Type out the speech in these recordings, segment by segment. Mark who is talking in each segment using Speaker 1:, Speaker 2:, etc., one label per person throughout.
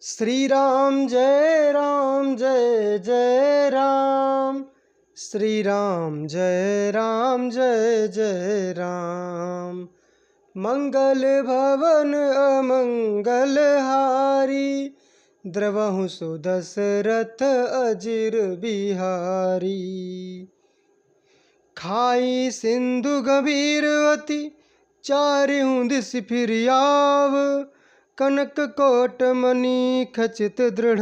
Speaker 1: श्री राम जय जय राम। श्री राम जय जय राम। मंगल भवन अमंगल हारी, द्रवहु सुदशरथ अजिर बिहारी। खाई सिंधु गंभीर अति, चारिहु दिस फिर आव। कनक कोट मणि खचित दृढ़,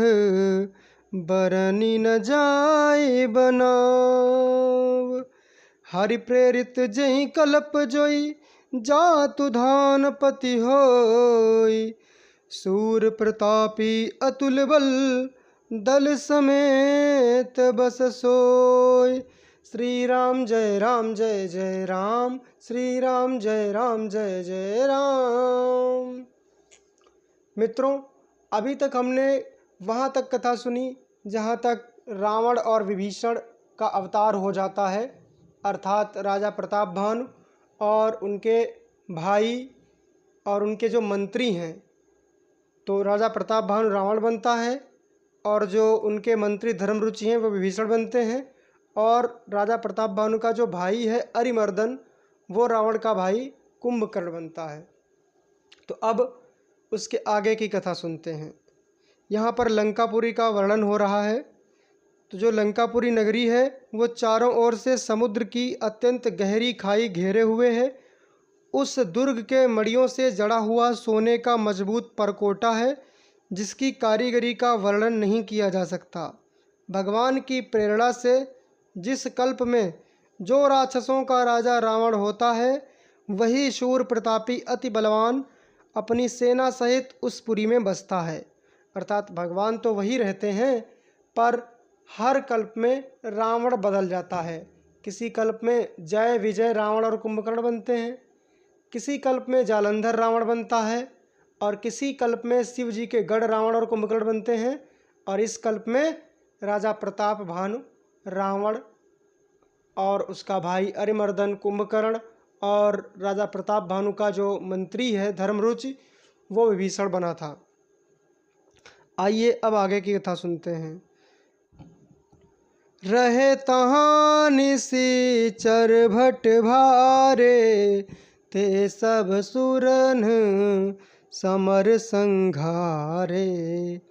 Speaker 1: बरनी न जाय बनाव। हरि प्रेरित जहि कल्प जोई, जातु धानपति होई। सूर प्रतापी अतुल बल, दल समेत बस सोई। श्री राम जय जय राम। श्री राम जय जय राम। मित्रों, अभी तक हमने वहाँ तक कथा सुनी जहाँ तक रावण और विभीषण का अवतार हो जाता है, अर्थात राजा प्रताप भानु और उनके भाई और उनके जो मंत्री हैं। तो राजा प्रताप भानु रावण बनता है और जो उनके मंत्री धर्मरुचि हैं वो विभीषण बनते हैं, और राजा प्रताप भानु का जो भाई है अरिमर्दन, वो रावण का भाई कुंभकर्ण बनता है। तो अब उसके आगे की कथा सुनते हैं। यहाँ पर लंकापुरी का वर्णन हो रहा है। तो जो लंकापुरी नगरी है वो चारों ओर से समुद्र की अत्यंत गहरी खाई घेरे हुए है। उस दुर्ग के मड़ियों से जड़ा हुआ सोने का मजबूत परकोटा है, जिसकी कारीगरी का वर्णन नहीं किया जा सकता। भगवान की प्रेरणा से जिस कल्प में जो राक्षसों का राजा रावण होता है, वही शूर प्रतापी अति बलवान अपनी सेना सहित उस पुरी में बसता है। अर्थात भगवान तो वही रहते हैं, पर हर कल्प में रावण बदल जाता है। किसी कल्प में जय विजय रावण और कुंभकर्ण बनते हैं, किसी कल्प में जालंधर रावण बनता है, और किसी कल्प में शिव जी के गढ़ रावण और कुंभकर्ण बनते हैं, और इस कल्प में राजा प्रताप भानु रावण और उसका भाई अरिमर्दन कुंभकर्ण और राजा प्रताप भानु का जो मंत्री है धर्मरुचि, वो विभीषण बना था। आइए अब आगे की कथा सुनते हैं। रहे तहाँ निशिचर भट भारे, ते सब सुरन समर संघारे।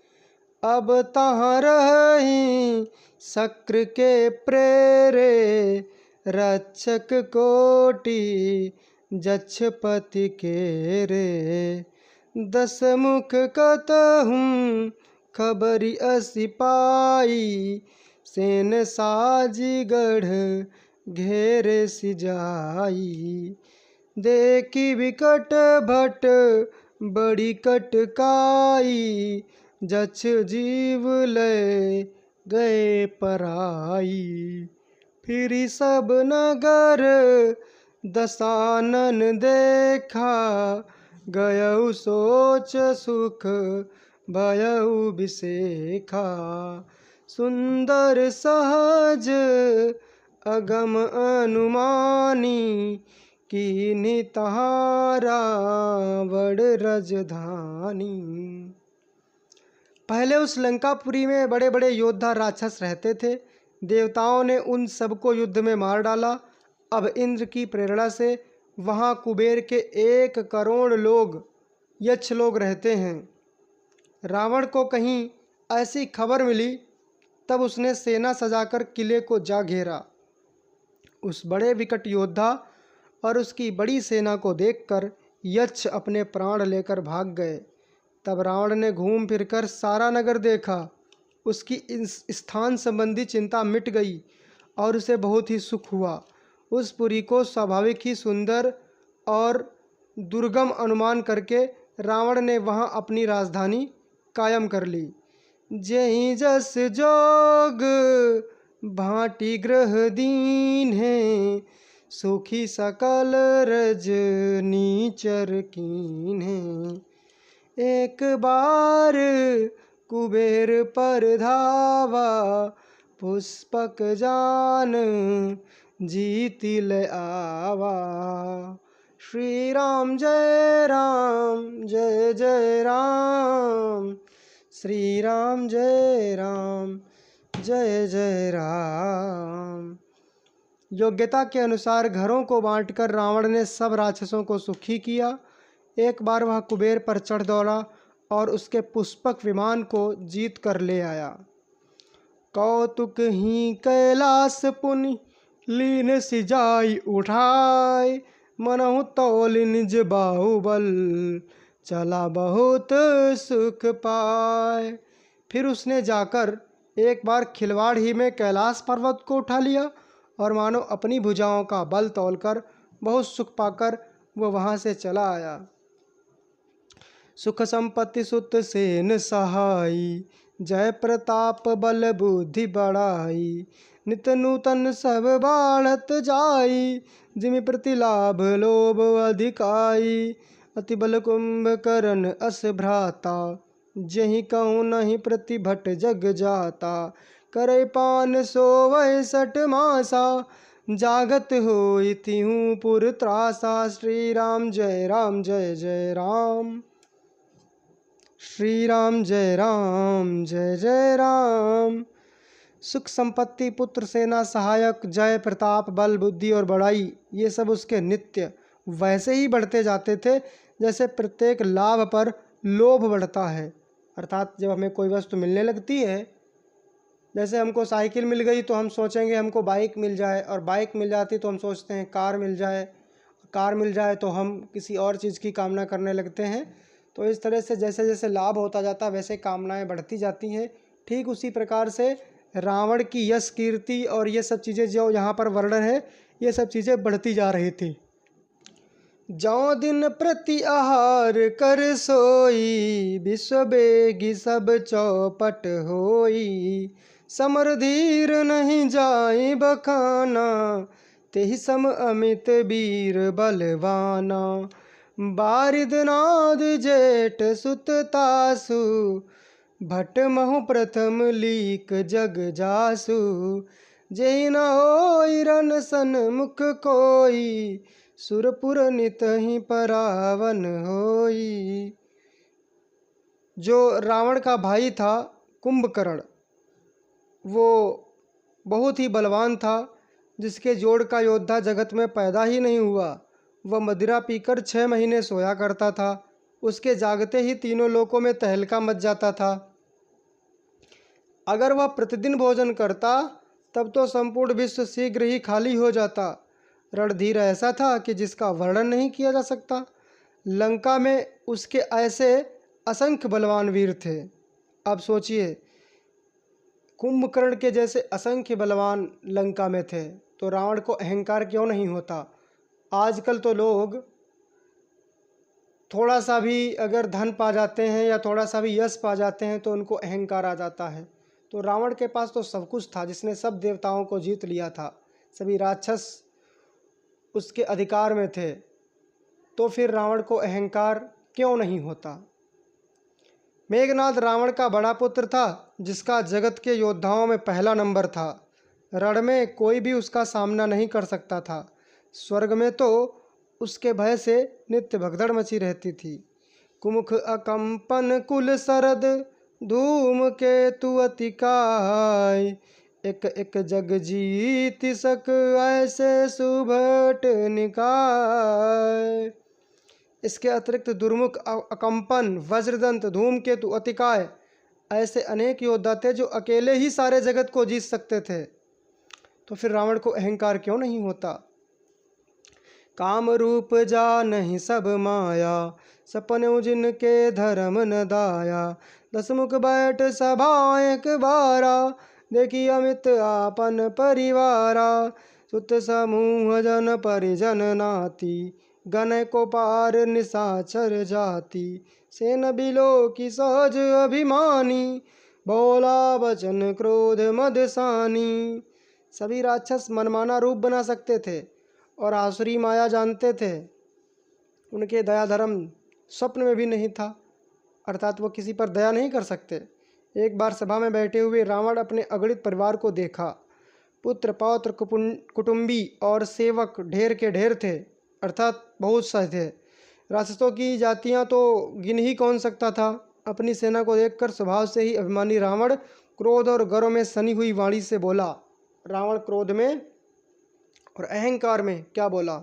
Speaker 1: अब तहाँ रही शक्र के प्रेरे, रक्षक कोटि जक्षपति के रे। दस मुख कतहुँ खबरि असि पाई, सेन साजी गढ़ घेरे सिजाई। देखी विकट भट बड़ी कटकाई, जक्ष जीव लय गए पराई। फिर सब नगर दशानन देखा, गयउ सोच सुख भयउ बिसेखा। सुंदर सहज अगम अनुमानी, कीन्ही तहाँ रावण रजधानी। पहले उस लंकापुरी में बड़े बड़े योद्धा राक्षस रहते थे। देवताओं ने उन सबको युद्ध में मार डाला। अब इंद्र की प्रेरणा से वहाँ कुबेर के 1 करोड़ लोग यक्ष लोग रहते हैं। रावण को कहीं ऐसी खबर मिली, तब उसने सेना सजाकर किले को जा घेरा। उस बड़े विकट योद्धा और उसकी बड़ी सेना को देखकर यक्ष अपने प्राण लेकर भाग गए। तब रावण ने घूम फिरकर सारा नगर देखा। उसकी इस स्थान संबंधी चिंता मिट गई और उसे बहुत ही सुख हुआ। उस पुरी को स्वाभाविक ही सुंदर और दुर्गम अनुमान करके रावण ने वहाँ अपनी राजधानी कायम कर ली। जेहि जस जोग भांति ग्रह दीन है, सुखी सकल रजनीचर कीन है। एक बार कुबेर पर धावा, पुष्पक जान जीति ले आवा। श्री राम जय जय राम। श्री राम जय राम, जय जय राम। योग्यता के अनुसार घरों को बांटकर रावण ने सब राक्षसों को सुखी किया। एक बार वह कुबेर पर चढ़ दौड़ा और उसके पुष्पक विमान को जीत कर ले आया। कौतुक ही कैलास पुनि लीन सिजाई उठाए, मनहु तौल निज बाहुबल, चला बहुत सुख पाए। फिर उसने जाकर एक बार खिलवाड़ ही में कैलाश पर्वत को उठा लिया और मानो अपनी भुजाओं का बल तौलकर बहुत सुख पाकर वह वहाँ से चला आया। सुख संपत्ति सुत सेन सहाई, जय प्रताप बल बुद्धि बढ़ाई, नित नूतन सब बाढ़त जाई, जिमि प्रति लाभ लोभ अधिकाई। अति बल कुंभकर्ण अस भ्राता, जहि कहूँ नहीं प्रतिभट जग जाता, करे पान सोवै 60 मासा, जागत होई तिहु पुर त्रासा। श्री राम जय राम, जय जय राम। श्री राम जय राम, जय जय राम। सुख संपत्ति पुत्र सेना सहायक जय प्रताप बल बुद्धि और बड़ाई, ये सब उसके नित्य वैसे ही बढ़ते जाते थे जैसे प्रत्येक लाभ पर लोभ बढ़ता है। अर्थात जब हमें कोई वस्तु मिलने लगती है, जैसे हमको साइकिल मिल गई तो हम सोचेंगे हमको बाइक मिल जाए, और बाइक मिल जाती तो हम सोचते हैं कार मिल जाए, कार मिल जाए तो हम किसी और चीज़ की कामना करने लगते हैं। तो इस तरह से जैसे जैसे लाभ होता जाता है वैसे कामनाएं बढ़ती जाती हैं। ठीक उसी प्रकार से रावण की यश कीर्ति और ये सब चीज़ें जो यहाँ पर वर्णन है, ये सब चीज़ें बढ़ती जा रही थी। जौ दिन प्रति आहार कर सोई, विश्व बेगी सब चौपट होई, समर धीर नहीं जाई बखाना, तेहि सम अमित वीर बलवाना। बारिद नाद जेठ सुत तासु, भट महु प्रथम लीक जग जासु, जेहि न होई रन सन्मुख कोई, सुरपुर नित ही परावन होई। जो रावण का भाई था कुंभकर्ण, वो बहुत ही बलवान था, जिसके जोड़ का योद्धा जगत में पैदा ही नहीं हुआ। वह मदिरा पीकर 6 महीने सोया करता था, उसके जागते ही तीनों लोकों में तहलका मच जाता था। अगर वह प्रतिदिन भोजन करता तब तो संपूर्ण विश्व शीघ्र ही खाली हो जाता। रणधीर ऐसा था कि जिसका वर्णन नहीं किया जा सकता। लंका में उसके ऐसे असंख्य बलवान वीर थे। अब सोचिए, कुंभकर्ण के जैसे असंख्य बलवान लंका में थे तो रावण को अहंकार क्यों नहीं होता। आजकल तो लोग थोड़ा सा भी अगर धन पा जाते हैं या थोड़ा सा भी यश पा जाते हैं तो उनको अहंकार आ जाता है। तो रावण के पास तो सब कुछ था, जिसने सब देवताओं को जीत लिया था, सभी राक्षस उसके अधिकार में थे, तो फिर रावण को अहंकार क्यों नहीं होता। मेघनाद रावण का बड़ा पुत्र था, जिसका जगत के योद्धाओं में पहला नंबर था। रण में कोई भी उसका सामना नहीं कर सकता था। स्वर्ग में तो उसके भय से नित्य भगदड़ मची रहती थी। कुमुख अकंपन कुल सरद, धूम केतु अतिकाय, एक एक जग जीत सक ऐसे सुभट निकाय। इसके अतिरिक्त दुर्मुख अकंपन वज्रदंत धूमकेतु अतिकाय ऐसे अनेक योद्धा थे जो अकेले ही सारे जगत को जीत सकते थे। तो फिर रावण को अहंकार क्यों नहीं होता। काम रूप जा नहीं सब माया, सपने जिनके धर्म न दाया, 10 मुख बैठ सभा एक बारा, देखी अमित आपन परिवारा, सुत समूह जन परिजन नाती, गण को पार निशाचर जाति, सेन बिलो की सहज अभिमानी, बोला वचन क्रोध मदसानी। सभी राक्षस मनमाना रूप बना सकते थे और आसुरी माया जानते थे। उनके दया धर्म स्वप्न में भी नहीं था, अर्थात वो किसी पर दया नहीं कर सकते। एक बार सभा में बैठे हुए रावण अपने अगणित परिवार को देखा। पुत्र पौत्र कुटुंबी और सेवक ढेर के ढेर थे, अर्थात बहुत से थे। राक्षसों की जातियां तो गिन ही कौन सकता था। अपनी सेना को देखकर स्वभाव से ही अभिमानी रावण क्रोध और गर्व में सनी हुई वाणी से बोला। रावण क्रोध में और अहंकार में क्या बोला?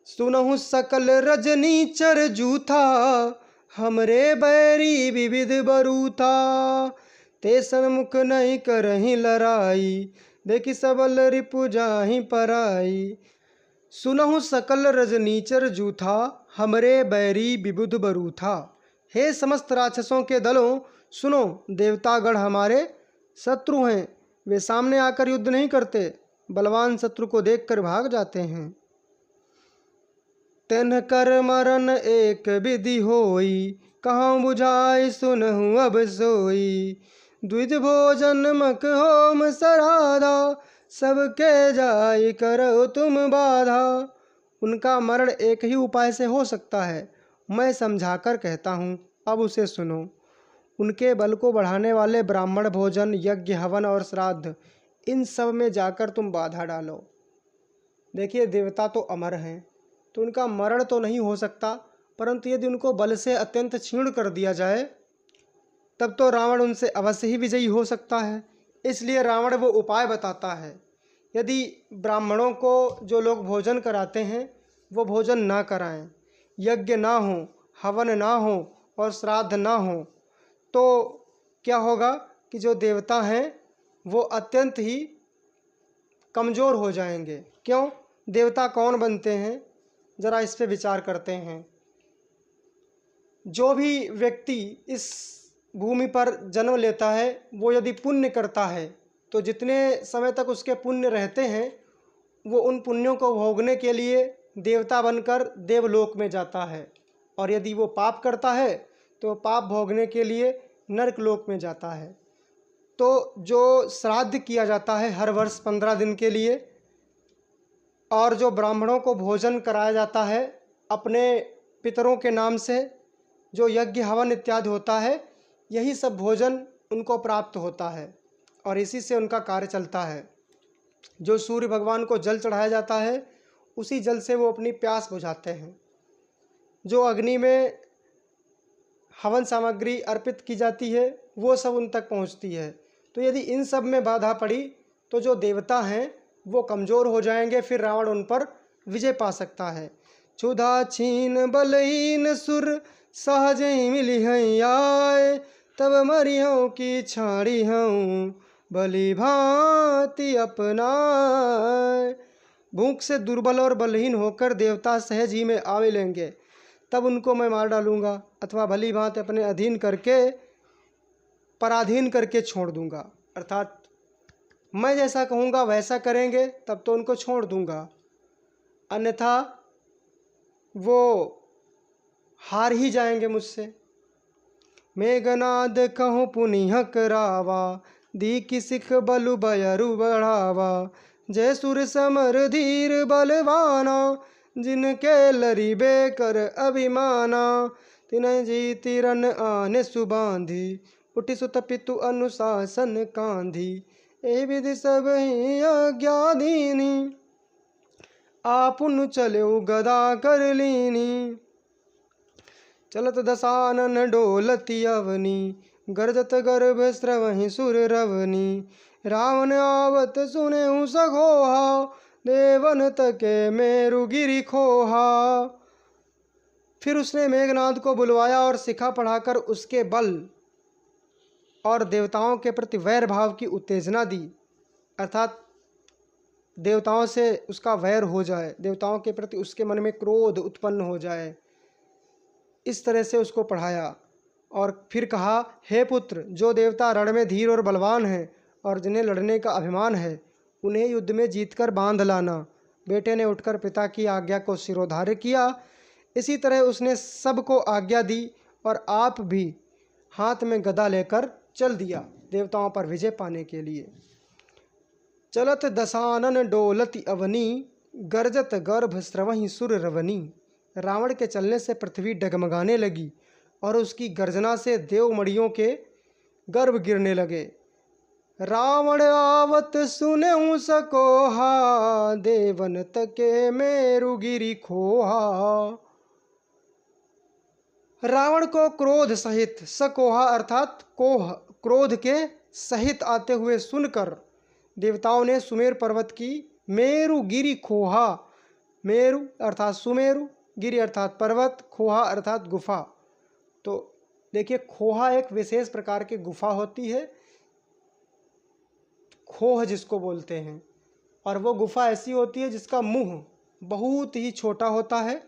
Speaker 1: सुनहु सकल रजनीचर जूथा, हमरे बैरी विविध बरूथा। ते सन्मुख नहीं करही लड़ाई, देखी सबल रिपु जाहि पराई। सुनहु सकल रजनीचर जूथा, हमरे बैरी विबुध बरूथा। हे समस्त राक्षसों के दलों, सुनो, देवतागण हमारे शत्रु हैं। वे सामने आकर युद्ध नहीं करते, बलवान शत्रु को देखकर भाग जाते हैं। तेन कर मरन एक विधि होई, कहाँ बुझाई सुनहु अब सोई। द्विज भोजन मक होम सराधा, सबके जाय करो तुम बाधा। उनका मरण एक ही उपाय से हो सकता है, मैं समझाकर कहता हूँ, अब उसे सुनो। उनके बल को बढ़ाने वाले ब्राह्मण भोजन, यज्ञ, हवन और श्राद्ध, इन सब में जाकर तुम बाधा डालो। देखिए, देवता तो अमर हैं, तो उनका मरण तो नहीं हो सकता, परंतु यदि उनको बल से अत्यंत क्षीण कर दिया जाए तब तो रावण उनसे अवश्य ही विजयी हो सकता है। इसलिए रावण वो उपाय बताता है। यदि ब्राह्मणों को जो लोग भोजन कराते हैं वो भोजन ना कराएं, यज्ञ ना हो, हवन ना हो और श्राद्ध ना हो, तो क्या होगा कि जो देवता हैं वो अत्यंत ही कमज़ोर हो जाएंगे। क्यों? देवता कौन बनते हैं, ज़रा इस पे विचार करते हैं। जो भी व्यक्ति इस भूमि पर जन्म लेता है वो यदि पुण्य करता है तो जितने समय तक उसके पुण्य रहते हैं वो उन पुण्यों को भोगने के लिए देवता बनकर देवलोक में जाता है, और यदि वो पाप करता है तो पाप भोगने के लिए नरक लोक में जाता है। तो जो श्राद्ध किया जाता है हर वर्ष 15 दिन के लिए, और जो ब्राह्मणों को भोजन कराया जाता है अपने पितरों के नाम से, जो यज्ञ हवन इत्यादि होता है, यही सब भोजन उनको प्राप्त होता है और इसी से उनका कार्य चलता है। जो सूर्य भगवान को जल चढ़ाया जाता है उसी जल से वो अपनी प्यास बुझाते हैं। जो अग्नि में हवन सामग्री अर्पित की जाती है वो सब उन तक पहुंचती है। तो यदि इन सब में बाधा पड़ी तो जो देवता हैं वो कमज़ोर हो जाएंगे, फिर रावण उन पर विजय पा सकता है। क्षुधा छीन बलहीन सुर, सहज ही मिली हैं आए। तब मरी हूँ कि छाड़ी हूँ, भली भांति अपनाए। भूख से दुर्बल और बलहीन होकर देवता सहज ही में आवे लेंगे, तब उनको मैं मार डालूंगा, अथवा भली भांति अपने अधीन करके पराधीन करके छोड़ दूंगा। अर्थात मैं जैसा कहूँगा वैसा करेंगे तब तो उनको छोड़ दूंगा, अन्यथा वो हार ही जाएंगे मुझसे। मेघनाद कहूँ पुनिह करावा, दी की सिख बलु बयरु बढ़ावा। जय सुर समर धीर बलवाना, जिनके लरिबे कर अभिमाना। तिन्ह जीति रन आने सुबांधी, उठि सुत पितु अनुशासन कांधी। ए विधि सब ही आज्ञाधीनी, आपुन चलो गदा कर लीनी। चलत दसानन डोलती अवनी, गरजत गर्भ स्रवहि सुर रवनी। रावण आवत सुनेहु सघोहा, देवन तके मेरु गिरि खोहा। फिर उसने मेघनाद को बुलवाया और शिखा पढ़ाकर उसके बल और देवताओं के प्रति वैर भाव की उत्तेजना दी, अर्थात देवताओं से उसका वैर हो जाए, देवताओं के प्रति उसके मन में क्रोध उत्पन्न हो जाए। इस तरह से उसको पढ़ाया और फिर कहा, हे पुत्र, जो देवता रण में धीर और बलवान हैं और जिन्हें लड़ने का अभिमान है, उन्हें युद्ध में जीतकर बांध लाना। बेटे ने उठकर पिता की आज्ञा को शिरोधार्य किया। इसी तरह उसने सबको आज्ञा दी और आप भी हाथ में गदा लेकर चल दिया देवताओं पर विजय पाने के लिए। चलत दसानन डोलति अवनी, गरजत गर्भ स्रवहि सुर रवनी। रावण के चलने से पृथ्वी डगमगाने लगी और उसकी गर्जना से देवमणियों के गर्भ गिरने लगे। रावण आवत सुनेहु सकोहा, देवन तके मेरु गिरि खोहा। रावण को क्रोध सहित, सकोहा अर्थात कोह, क्रोध के सहित आते हुए सुनकर देवताओं ने सुमेर पर्वत की मेरु गिरी खोहा, मेरु अर्थात सुमेरु, गिरी अर्थात पर्वत, खोहा अर्थात गुफा। तो देखिए, खोहा एक विशेष प्रकार की गुफा होती है, खोह जिसको बोलते हैं, और वो गुफा ऐसी होती है जिसका मुंह बहुत ही छोटा होता है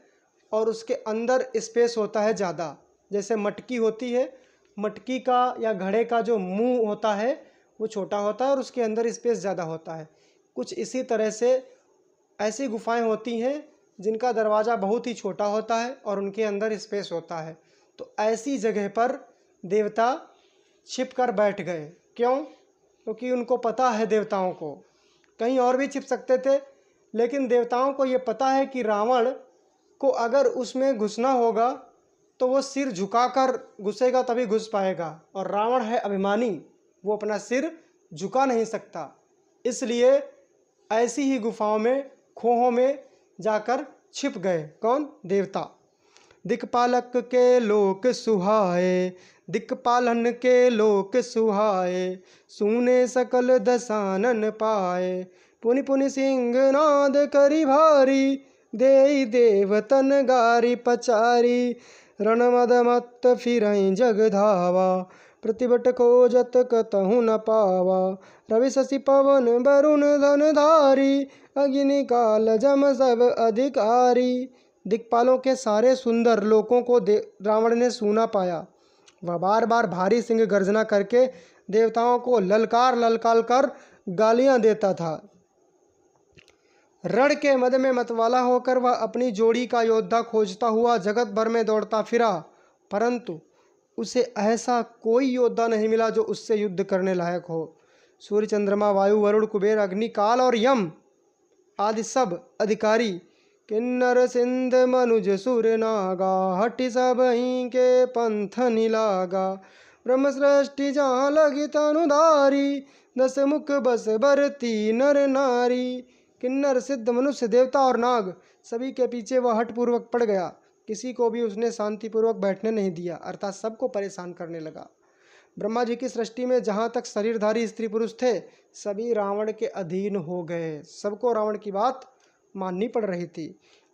Speaker 1: और उसके अंदर स्पेस होता है ज़्यादा। जैसे मटकी होती है, मटकी का या घड़े का जो मुंह होता है वो छोटा होता है और उसके अंदर स्पेस ज़्यादा होता है। कुछ इसी तरह से ऐसी गुफाएं होती हैं जिनका दरवाज़ा बहुत ही छोटा होता है और उनके अंदर स्पेस होता है। तो ऐसी जगह पर देवता छिप कर बैठ गए। क्यों? क्योंकि उनको पता है, देवताओं को कहीं और भी छिप सकते थे, लेकिन देवताओं को ये पता है कि रावण को अगर उसमें घुसना होगा तो वो सिर झुकाकर घुसेगा तभी घुस पाएगा, और रावण है अभिमानी, वो अपना सिर झुका नहीं सकता। इसलिए ऐसी ही गुफाओं में, खोहों में जाकर छिप गए। कौन? देवता। दिक्पालक के लोक सुहाए, दिक्पालन के लोक सुहाए, सूने सकल दसानन पाए, पुनि पुनि सिंह नाद करी भारी, देई देवतन गारी पचारी, रणमद मत फिरई जग धावा, प्रतिबट खोजत कतहु न पावा, रवि शशि पवन वरुण धन धारी, अग्नि काल जम सब अधिकारी। दिक्पालों के सारे सुंदर लोकों को रावण ने सूना पाया। वह बार बार भारी सिंह गर्जना करके देवताओं को ललकार ललकार कर गालियां देता था। रण के मद में मतवाला होकर वह अपनी जोड़ी का योद्धा खोजता हुआ जगत भर में दौड़ता फिरा, परंतु उसे ऐसा कोई योद्धा नहीं मिला जो उससे युद्ध करने लायक हो। सूर्य, चंद्रमा, वायु, वरुण, कुबेर, अग्नि, काल और यम आदि सब अधिकारी, किन्नर सिंध मनुज सुर नागा, हटि सब ही के पंथ निलागा, ब्रह्म सृष्टि जहाँ लगी तनुधारी, दस मुख बस भरती नर नारी। किन्नर, सिद्ध, मनुष्य, देवता और नाग सभी के पीछे वह हठपूर्वक पड़ गया। किसी को भी उसने शांतिपूर्वक बैठने नहीं दिया, अर्थात सबको परेशान करने लगा। ब्रह्मा जी की सृष्टि में जहाँ तक शरीरधारी स्त्री पुरुष थे, सभी रावण के अधीन हो गए। सबको रावण की बात माननी पड़ रही थी।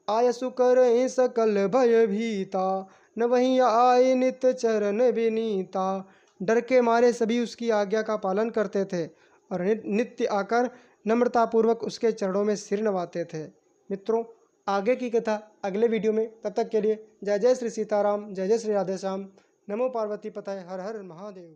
Speaker 1: आयसु करहि सकल भय भीता, न वहीं आए नित चरण विनीता। डर के मारे सभी उसकी आज्ञा का पालन करते थे और नित्य आकर नम्रतापूर्वक उसके चरणों में सिर नवाते थे। मित्रों, आगे की कथा अगले वीडियो में। तब तक के लिए जय जय श्री सीताराम, जय जय श्री राधेश्याम, नमो पार्वती पतये, हर हर महादेव।